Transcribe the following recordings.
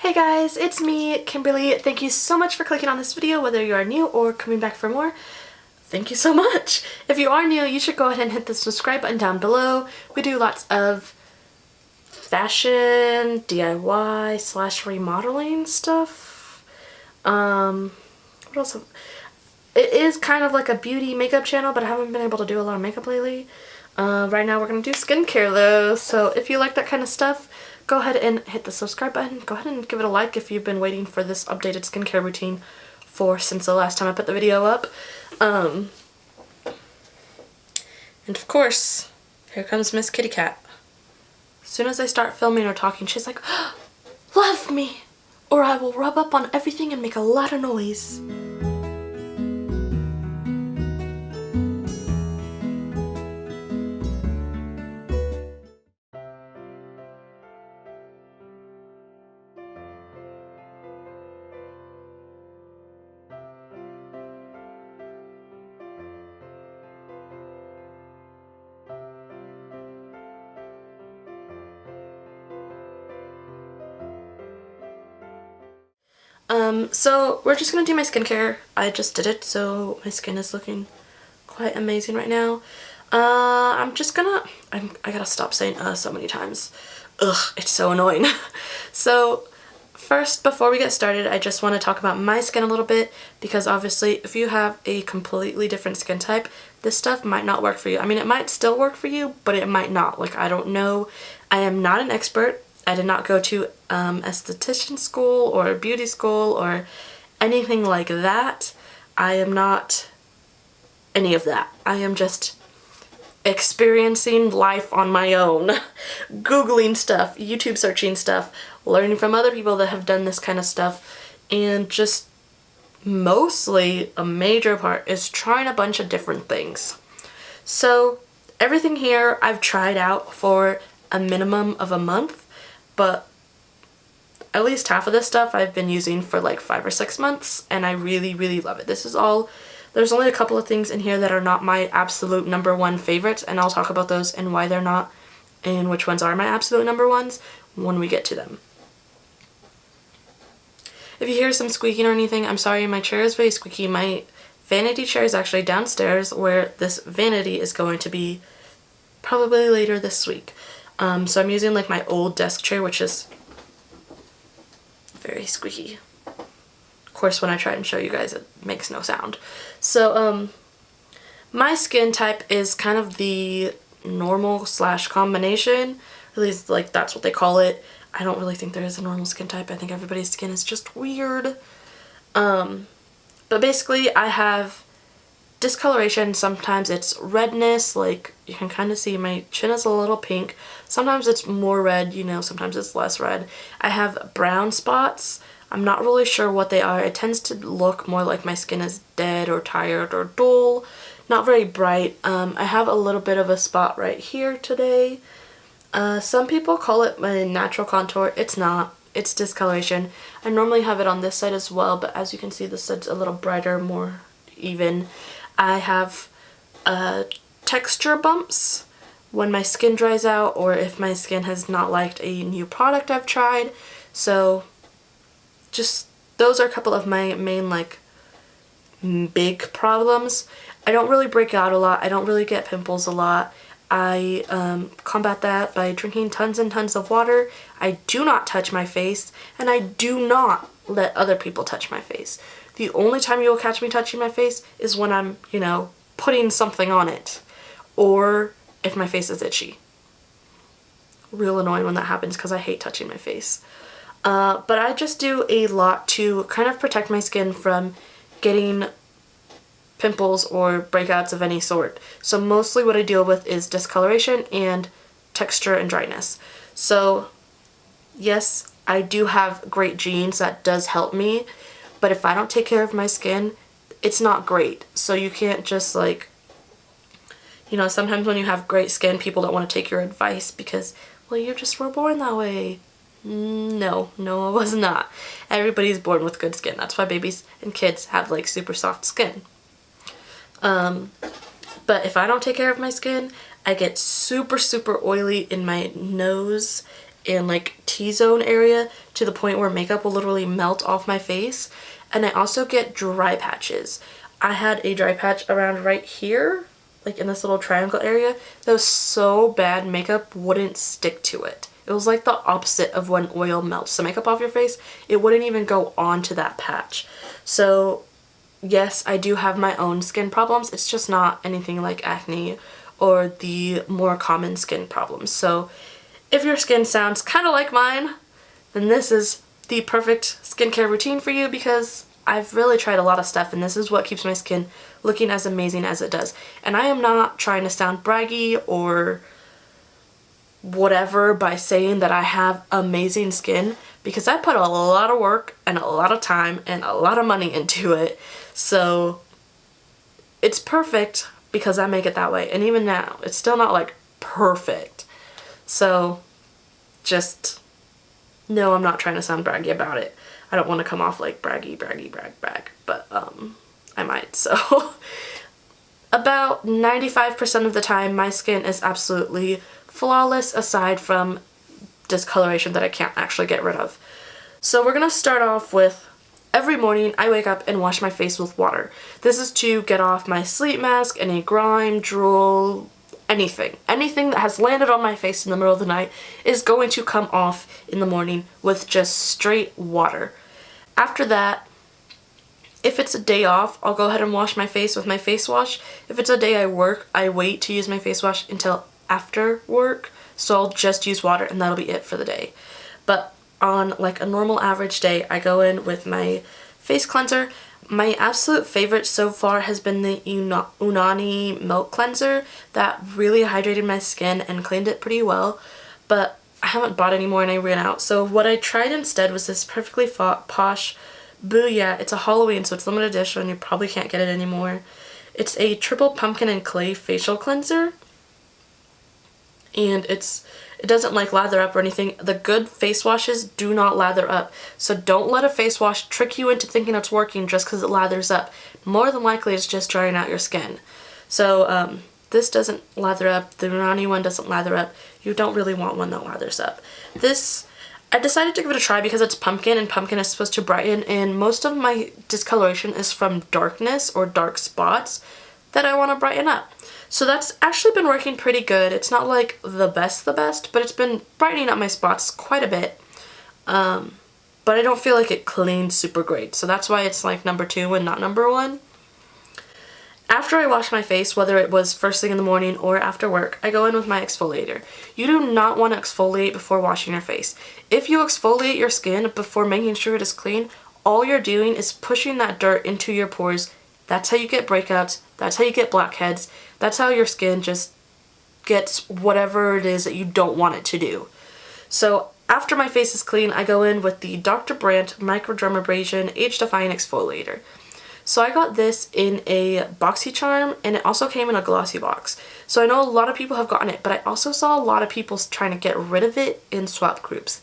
Hey guys, it's me, Kimberly. Thank you so much for clicking on this video, whether you are new or coming back for more. Thank you so much. If you are new, you should go ahead and hit the subscribe button down below. We do lots of fashion, DIY / remodeling stuff. What else? It is kind of like a beauty makeup channel, but I haven't been able to do a lot of makeup lately. Right now we're going to do skincare though, so if you like that kind of stuff, go ahead and hit the subscribe button. Go ahead and give it a like if you've been waiting for this updated skincare routine since the last time I put the video up. And of course, here comes Miss Kitty Cat. As soon as I start filming or talking, she's like, "Love me, or I will rub up on everything and make a lot of noise." So we're just gonna do my skincare. I just did it, so my skin is looking quite amazing right now. I gotta stop saying so many times. Ugh, it's so annoying. So first, before we get started, I just want to talk about my skin a little bit, because obviously if you have a completely different skin type, this stuff might not work for you. I mean, it might still work for you, but it might not. Like, I don't know. I am not an expert. I did not go to esthetician school or beauty school or anything like that. I am not any of that. I am just experiencing life on my own, Googling stuff, YouTube searching stuff, learning from other people that have done this kind of stuff, and just mostly a major part is trying a bunch of different things. So everything here I've tried out for a minimum of a month, but at least half of this stuff I've been using for like 5 or 6 months, and I really, really love it. This is all, there's only a couple of things in here that are not my absolute #1 favorites, and I'll talk about those and why they're not, and which ones are my absolute #1s when we get to them. If you hear some squeaking or anything, I'm sorry, my chair is very squeaky. My vanity chair is actually downstairs, where this vanity is going to be probably later this week. So I'm using like my old desk chair, which is very squeaky. Of course, when I try and show you guys, it makes no sound. So my skin type is kind of the normal / combination. At least, like, that's what they call it. I don't really think there is a normal skin type. I think everybody's skin is just weird. But basically, I have discoloration. Sometimes it's redness, like you can kind of see my chin is a little pink. Sometimes it's more red, you know, sometimes it's less red. I have brown spots. I'm not really sure what they are. It tends to look more like my skin is dead or tired or dull, not very bright. I have a little bit of a spot right here today. Some people call it my natural contour. It's not. It's discoloration. I normally have it on this side as well, but as you can see, this side's a little brighter, more even. I have texture bumps when my skin dries out, or if my skin has not liked a new product I've tried. So just those are a couple of my main, like, big problems. I don't really break out a lot. I don't really get pimples a lot. I combat that by drinking tons and tons of water. I do not touch my face, and I do not let other people touch my face. The only time you'll catch me touching my face is when I'm, you know, putting something on it, or if my face is itchy. Real annoying when that happens, because I hate touching my face. But I just do a lot to kind of protect my skin from getting pimples or breakouts of any sort. So mostly what I deal with is discoloration and texture and dryness. So yes, I do have great genes. That does help me. But if I don't take care of my skin, it's not great. So you can't just, like, you know, sometimes when you have great skin, people don't want to take your advice because, well, you just were born that way. No, I was not. Everybody's born with good skin. That's why babies and kids have, like, super soft skin. But if I don't take care of my skin, I get super, super oily in my nose and like T-zone area to the point where makeup will literally melt off my face. And I also get dry patches. I had a dry patch around right here, like in this little triangle area, that was so bad makeup wouldn't stick to it. It was like the opposite of when oil melts the makeup off your face. It wouldn't even go onto that patch. So yes, I do have my own skin problems. It's just not anything like acne or the more common skin problems. So if your skin sounds kind of like mine, then this is the perfect skincare routine for you, because I've really tried a lot of stuff and this is what keeps my skin looking as amazing as it does. And I am not trying to sound braggy or whatever by saying that I have amazing skin, because I put a lot of work and a lot of time and a lot of money into it. So it's perfect because I make it that way. And even now, it's still not like perfect. So just no, I'm not trying to sound braggy about it. I don't want to come off like brag, but I might. So about 95% of the time my skin is absolutely flawless, aside from discoloration that I can't actually get rid of. So we're gonna start off with, every morning I wake up and wash my face with water. This is to get off my sleep mask, any grime, drool, anything that has landed on my face in the middle of the night is going to come off in the morning with just straight water. After that, if it's a day off, I'll go ahead and wash my face with my face wash. If it's a day I work, I wait to use my face wash until after work, so I'll just use water and that'll be it for the day. But on like a normal average day, I go in with my face cleanser. My absolute favorite so far has been the Unani Milk Cleanser. That really hydrated my skin and cleaned it pretty well, but I haven't bought any more and I ran out. So what I tried instead was this Perfectly Posh Booyah. It's a Halloween, so it's limited edition. You probably can't get it anymore. It's a triple pumpkin and clay facial cleanser, and it doesn't like lather up or anything. The good face washes do not lather up, so don't let a face wash trick you into thinking it's working just because it lathers up. More than likely it's just drying out your skin. So this doesn't lather up. The Unani one doesn't lather up. You don't really want one that lathers up. This, I decided to give it a try because it's pumpkin, and pumpkin is supposed to brighten, and most of my discoloration is from darkness or dark spots that I want to brighten up. So that's actually been working pretty good. It's not like the best, but it's been brightening up my spots quite a bit. But I don't feel like it cleans super great. So that's why it's like number 2 and not number 1. After I wash my face, whether it was first thing in the morning or after work, I go in with my exfoliator. You do not want to exfoliate before washing your face. If you exfoliate your skin before making sure it is clean, all you're doing is pushing that dirt into your pores. That's how you get breakouts. That's how you get blackheads. That's how your skin just gets whatever it is that you don't want it to do. So after my face is clean, I go in with the Dr. Brandt Microdermabrasion Age Defying Exfoliator. So I got this in a BoxyCharm, and it also came in a glossy box. So I know a lot of people have gotten it, but I also saw a lot of people trying to get rid of it in swap groups.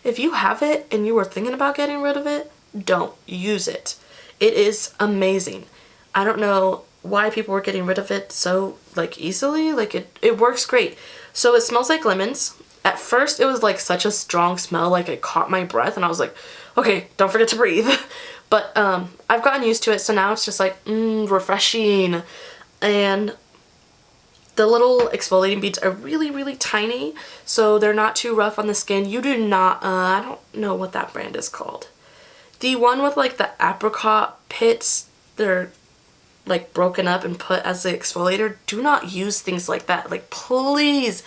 If you have it and you were thinking about getting rid of it, don't use it. It is amazing. I don't know why people were getting rid of it so like easily. Like it works great. So it smells like lemons. At first it was like such a strong smell, like it caught my breath and I was like, okay, don't forget to breathe. But I've gotten used to it, so now it's just like refreshing. And the little exfoliating beads are really, really tiny, so they're not too rough on the skin. You do not, I don't know what that brand is called. The one with like the apricot pits, they're like broken up and put as the exfoliator. Do not use things like that. Like, please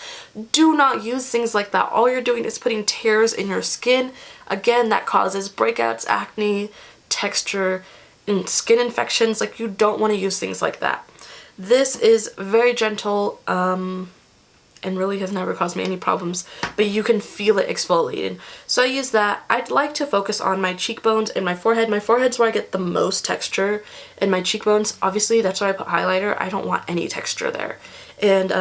do not use things like that. All you're doing is putting tears in your skin. Again, that causes breakouts, acne, texture, and skin infections. Like, you don't want to use things like that. This is very gentle, and really has never caused me any problems, but you can feel it exfoliating. So I use that. I'd like to focus on my cheekbones and my forehead. My forehead's where I get the most texture, and my cheekbones, obviously, that's where I put highlighter. I don't want any texture there. And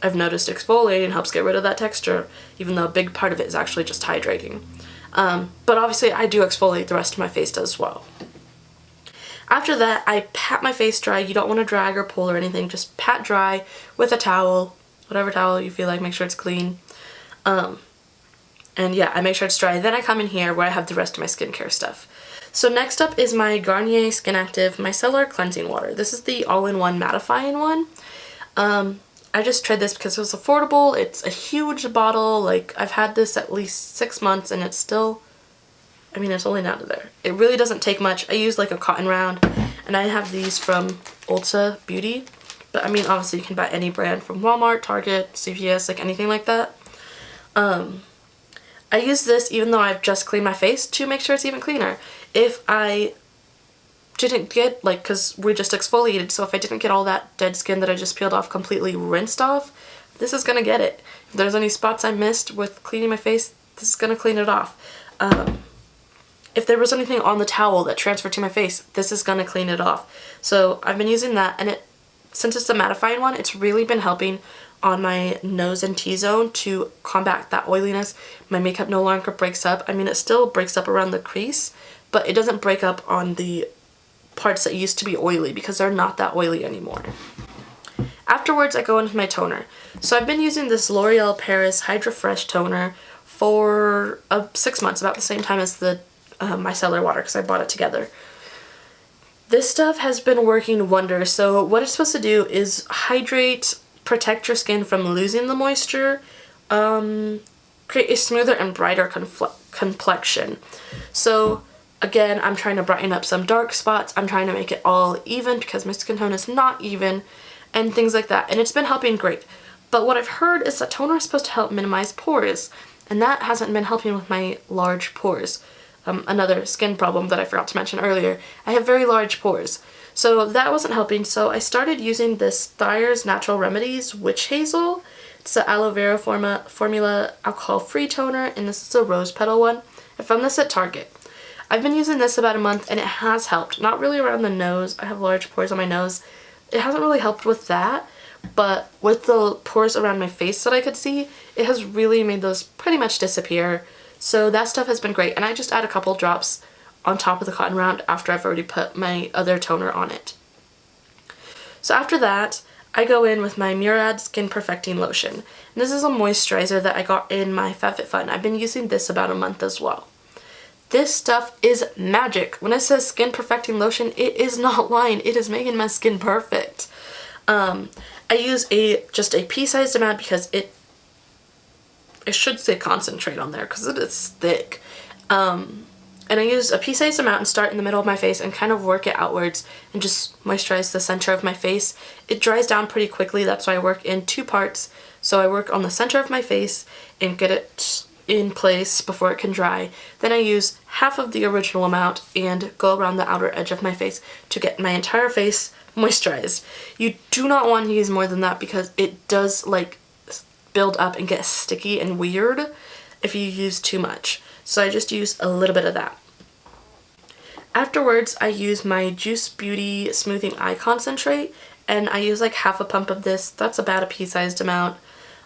I've noticed exfoliating helps get rid of that texture, even though a big part of it is actually just hydrating. But obviously I do exfoliate the rest of my face as well. After that, I pat my face dry. You don't want to drag or pull or anything. Just pat dry with a towel, whatever towel you feel like. Make sure it's clean. And yeah, I make sure it's dry. Then I come in here where I have the rest of my skincare stuff. So next up is my Garnier Skin Active Micellar Cleansing Water. This is the all-in-one mattifying one. I just tried this because it was affordable. It's a huge bottle. Like, I've had this at least 6 months and it's still, I mean, it's only down to there. It really doesn't take much. I use like a cotton round, and I have these from Ulta Beauty. But I mean, obviously you can buy any brand from Walmart, Target, CVS, like anything like that. I use this even though I've just cleaned my face to make sure it's even cleaner. If I didn't get, like, because we just exfoliated, so if I didn't get all that dead skin that I just peeled off completely rinsed off, this is gonna get it. If there's any spots I missed with cleaning my face, this is gonna clean it off. If there was anything on the towel that transferred to my face, this is gonna clean it off. So I've been using that, and since it's a mattifying one, it's really been helping on my nose and T-zone to combat that oiliness. My makeup no longer breaks up. I mean, it still breaks up around the crease, but it doesn't break up on the parts that used to be oily because they're not that oily anymore. Afterwards, I go into my toner. So I've been using this L'Oreal Paris Hydra Fresh toner for 6 months, about the same time as the micellar water, because I bought it together. This stuff has been working wonders. So what it's supposed to do is hydrate, protect your skin from losing the moisture, create a smoother and brighter complexion. So again, I'm trying to brighten up some dark spots. I'm trying to make it all even because my skin tone is not even, and things like that. And it's been helping great. But what I've heard is that toner is supposed to help minimize pores, and that hasn't been helping with my large pores. Another skin problem that I forgot to mention earlier. I have very large pores. So that wasn't helping, so I started using this Thayer's Natural Remedies Witch Hazel. It's the aloe vera formula alcohol-free toner, and this is a rose petal one. I found this at Target. I've been using this about a month, and it has helped. Not really around the nose. I have large pores on my nose. It hasn't really helped with that, but with the pores around my face that I could see, it has really made those pretty much disappear. So that stuff has been great, and I just add a couple drops on top of the cotton round after I've already put my other toner on it. So after that, I go in with my Murad Skin Perfecting Lotion. And this is a moisturizer that I got in my FabFitFun. I've been using this about a month as well. This stuff is magic. When it says Skin Perfecting Lotion, it is not lying. It is making my skin perfect. I use just a pea-sized amount because it should say concentrate on there because it is thick. And I use a pea-sized amount and start in the middle of my face and kind of work it outwards and just moisturize the center of my face. It dries down pretty quickly, that's why I work in 2 parts. So I work on the center of my face and get it in place before it can dry. Then I use half of the original amount and go around the outer edge of my face to get my entire face moisturized. You do not want to use more than that because it does like build up and get sticky and weird if you use too much. So I just use a little bit of that. Afterwards, I use my Juice Beauty Smoothing Eye Concentrate, and I use like half a pump of this. That's about a pea-sized amount.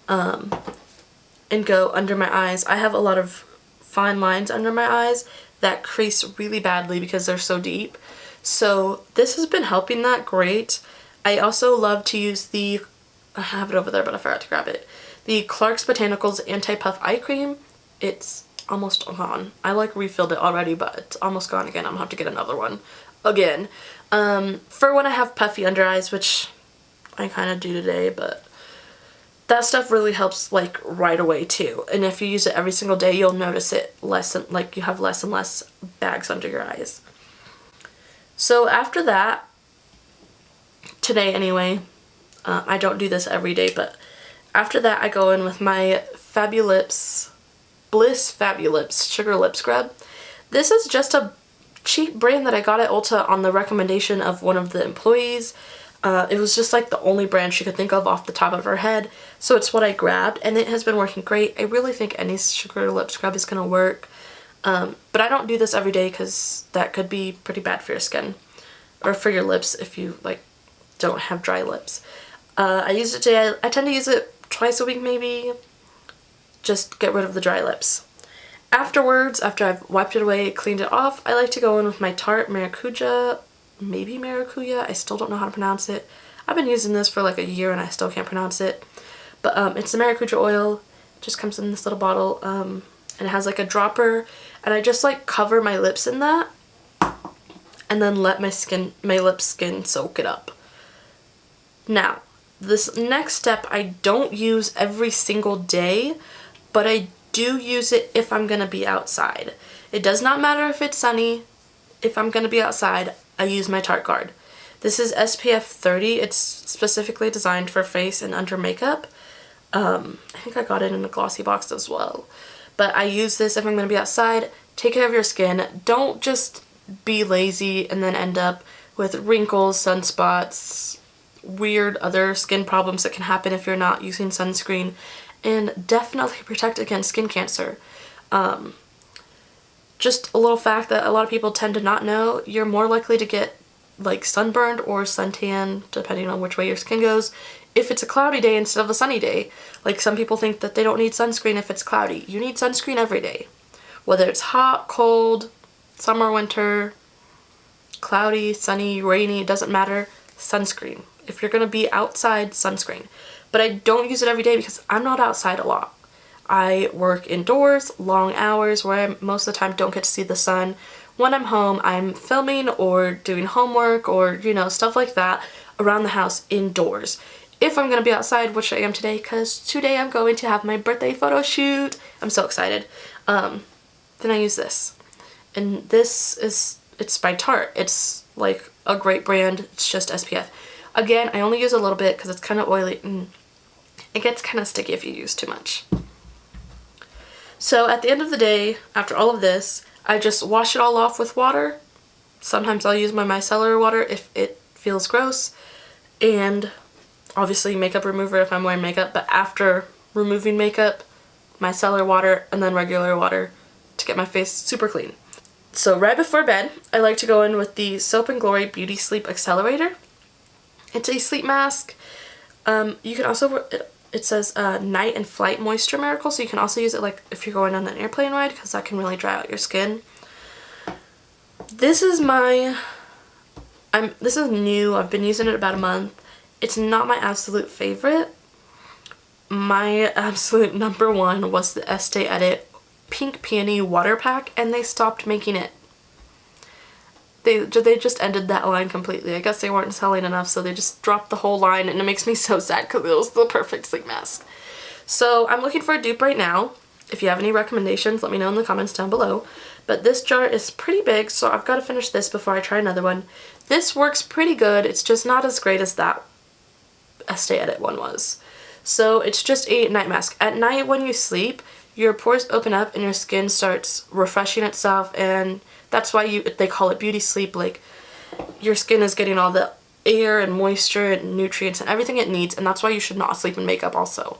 And go under my eyes. I have a lot of fine lines under my eyes that crease really badly because they're so deep. So this has been helping that great. I also love to use I have it over there but I forgot to grab it. The Clarks Botanicals Anti-Puff Eye Cream. It's almost gone. I like refilled it already, but it's almost gone again. I'm gonna have to get another one again. For when I have puffy under eyes, which I kind of do today, but that stuff really helps like right away too. And if you use it every single day, you'll notice it like you have less and less bags under your eyes. So after that, today anyway, I don't do this every day, but after that I go in with my Bliss Fabulips Sugar Lip Scrub. This is just a cheap brand that I got at Ulta on the recommendation of one of the employees. It was just like the only brand she could think of off the top of her head, so it's what I grabbed, and it has been working great. I really think any sugar lip scrub is going to work, but I don't do this every day because that could be pretty bad for your skin, or for your lips if you like don't have dry lips. I use it today. I tend to use it twice a week maybe, just get rid of the dry lips. Afterwards, after I've wiped it away, cleaned it off, I like to go in with my Tarte Maracuja, maybe Maracuja, I still don't know how to pronounce it. I've been using this for like a year and I still can't pronounce it. But it's the Maracuja oil. It just comes in this little bottle. and it has like a dropper, and I just like cover my lips in that and then let my lip skin soak it up. Now, this next step I don't use every single day, but I do use it if I'm gonna be outside. It does not matter if it's sunny. If I'm gonna be outside, I use my Tarte Guard. This is SPF 30. It's specifically designed for face and under makeup. I think I got it in a glossy box as well. But I use this if I'm gonna be outside. Take care of your skin. Don't just be lazy and then end up with wrinkles, sunspots, weird other skin problems that can happen if you're not using sunscreen. And definitely protect against skin cancer. Just a little fact that a lot of people tend to not know, you're more likely to get like sunburned or suntan, depending on which way your skin goes, if it's a cloudy day instead of a sunny day. Like, some people think that they don't need sunscreen if it's cloudy. You need sunscreen every day. Whether it's hot, cold, summer, winter, cloudy, sunny, rainy, it doesn't matter. Sunscreen. If you're gonna be outside, sunscreen. But I don't use it every day because I'm not outside a lot. I work indoors, long hours, where I most of the time don't get to see the sun. When I'm home, I'm filming or doing homework or, you know, stuff like that around the house indoors. If I'm gonna be outside, which I am today, because today I'm going to have my birthday photo shoot. I'm so excited. Then I use this. And this is, it's by Tarte. It's like a great brand. It's just SPF. Again, I only use a little bit because it's kind of oily and it gets kind of sticky if you use too much. So at the end of the day, after all of this, I just wash it all off with water. Sometimes I'll use my micellar water if it feels gross. And obviously makeup remover if I'm wearing makeup. But after removing makeup, micellar water and then regular water to get my face super clean. So right before bed, I like to go in with the Soap & Glory Beauty Sleep Accelerator. It's a sleep mask. You can also, it says night and flight moisture miracle, so you can also use it like if you're going on an airplane ride, because that can really dry out your skin. This is this is new. I've been using it about a month. It's not my absolute favorite. My absolute number one was the Estee Edit Pink Peony Water Pack, and they stopped making it. They just ended that line completely. I guess they weren't selling enough, so they just dropped the whole line, and it makes me so sad because it was the perfect sleep mask. So I'm looking for a dupe right now. If you have any recommendations, let me know in the comments down below. But this jar is pretty big, so I've got to finish this before I try another one. This works pretty good. It's just not as great as that Estee Edit one was. So it's just a night mask. At night when you sleep, your pores open up and your skin starts refreshing itself, and that's why they call it beauty sleep. Like, your skin is getting all the air and moisture and nutrients and everything it needs, and that's why you should not sleep in makeup also.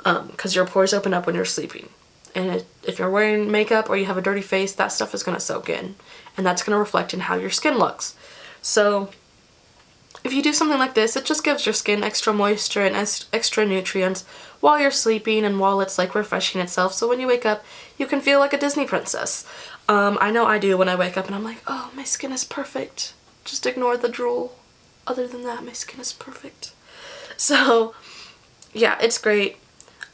Because your pores open up when you're sleeping. And if you're wearing makeup or you have a dirty face, that stuff is going to soak in. And that's going to reflect in how your skin looks. So if you do something like this, it just gives your skin extra moisture and extra nutrients while you're sleeping and while it's like refreshing itself. So when you wake up, you can feel like a Disney princess. I know I do when I wake up and I'm like, oh, my skin is perfect. Just ignore the drool. Other than that, my skin is perfect. So yeah, it's great.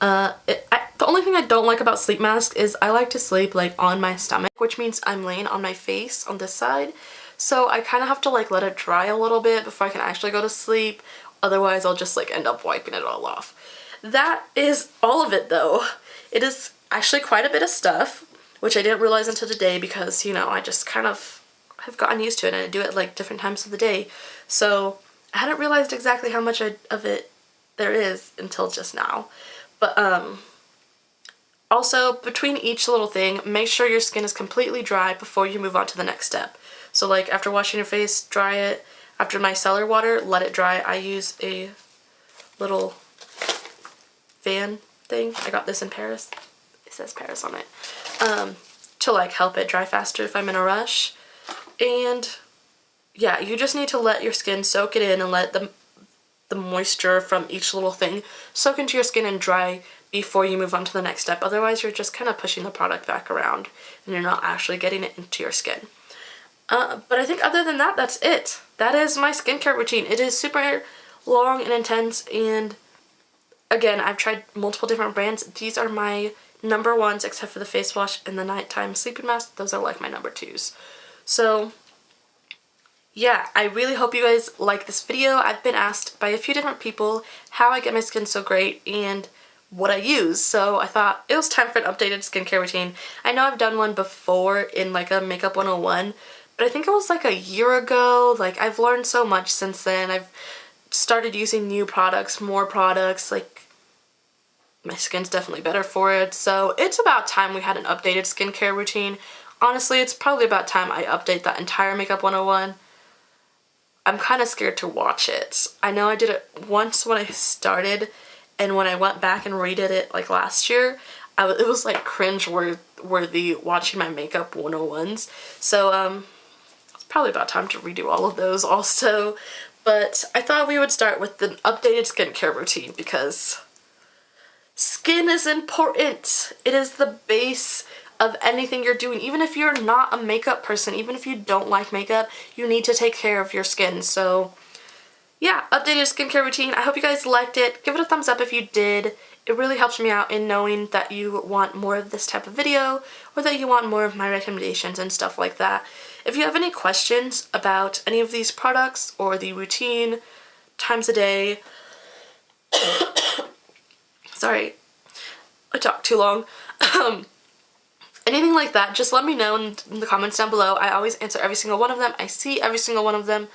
The only thing I don't like about sleep masks is I like to sleep like on my stomach, which means I'm laying on my face on this side. So I kind of have to like let it dry a little bit before I can actually go to sleep. Otherwise I'll just like end up wiping it all off. That is all of it though. It is actually quite a bit of stuff, which I didn't realize until today because, you know, I just kind of have gotten used to it and I do it like different times of the day. So I hadn't realized exactly how much of it there is until just now. But also between each little thing, make sure your skin is completely dry before you move on to the next step. So like after washing your face, dry it. After micellar water, let it dry. I use a little fan thing. I got this in Paris. It says Paris on it. To like help it dry faster if I'm in a rush. And yeah, you just need to let your skin soak it in and let the moisture from each little thing soak into your skin and dry before you move on to the next step. Otherwise you're just kind of pushing the product back around and you're not actually getting it into your skin. But I think other than that, that's it. That is my skincare routine. It is super long and intense, and again, I've tried multiple different brands. These are my number ones except for the face wash and the nighttime sleeping mask. Those are like my number twos. So yeah, I really hope you guys like this video. I've been asked by a few different people how I get my skin so great and what I use, so I thought it was time for an updated skincare routine. I know I've done one before in like a Makeup 101, but I think it was like a year ago. Like, I've learned so much since then. I've started using new products, more products, like my skin's definitely better for it, so it's about time we had an updated skincare routine. Honestly, it's probably about time I update that entire Makeup 101. I'm kind of scared to watch it. I know I did it once when I started, and when I went back and redid it like last year, it was like cringe-worthy watching my Makeup 101s. So it's probably about time to redo all of those also. But I thought we would start with the updated skincare routine because skin is important. It is the base of anything you're doing. Even if you're not a makeup person, even if you don't like makeup, you need to take care of your skin. So yeah, updated skincare routine. I hope you guys liked it. Give it a thumbs up if you did. It really helps me out in knowing that you want more of this type of video or that you want more of my recommendations and stuff like that. If you have any questions about any of these products or the routine, times a day, sorry, I talked too long. Anything like that, just let me know in the comments down below. I always answer every single one of them. I see every single one of them.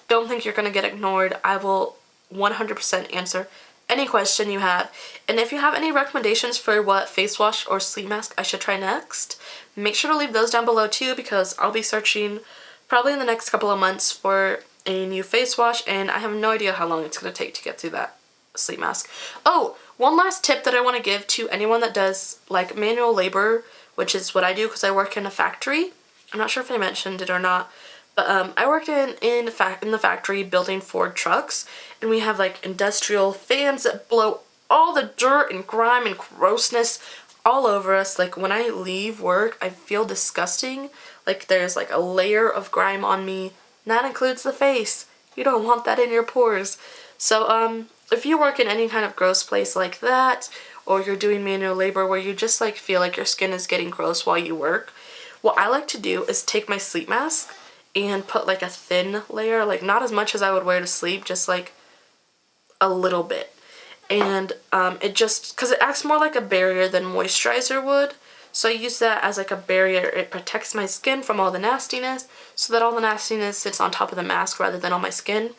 Don't think you're going to get ignored. I will 100% answer any question you have. And if you have any recommendations for what face wash or sleep mask I should try next, make sure to leave those down below too, because I'll be searching probably in the next couple of months for a new face wash, and I have no idea how long it's going to take to get through that sleep mask. Oh, one last tip that I want to give to anyone that does like manual labor, which is what I do because I work in a factory. I'm not sure if I mentioned it or not, but I worked in the factory building Ford trucks, and we have like industrial fans that blow all the dirt and grime and grossness all over us. Like, when I leave work, I feel disgusting. Like, there's like a layer of grime on me, and that includes the face. You don't want that in your pores. So if you work in any kind of gross place like that, or you're doing manual labor where you just like feel like your skin is getting gross while you work, what I like to do is take my sleep mask and put like a thin layer, like not as much as I would wear to sleep, just like a little bit. And it just, because it acts more like a barrier than moisturizer would, so I use that as like a barrier. It protects my skin from all the nastiness, so that all the nastiness sits on top of the mask rather than on my skin.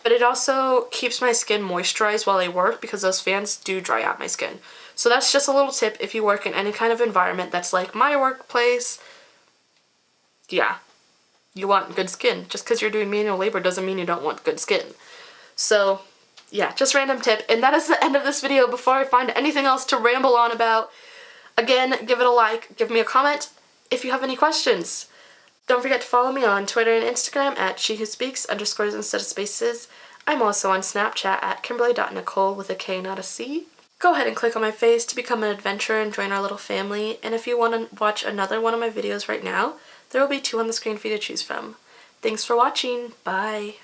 But it also keeps my skin moisturized while I work, because those fans do dry out my skin. So that's just a little tip if you work in any kind of environment that's like my workplace. Yeah, you want good skin. Just because you're doing manual labor doesn't mean you don't want good skin. So yeah, just random tip. And that is the end of this video. Before I find anything else to ramble on about, again, give it a like, give me a comment if you have any questions. Don't forget to follow me on Twitter and Instagram at shewhospeaks _ instead of spaces. I'm also on Snapchat at kimberly.nicole with a K, not a C. Go ahead and click on my face to become an adventurer and join our little family. And if you want to watch another one of my videos right now, there will be 2 on the screen for you to choose from. Thanks for watching. Bye.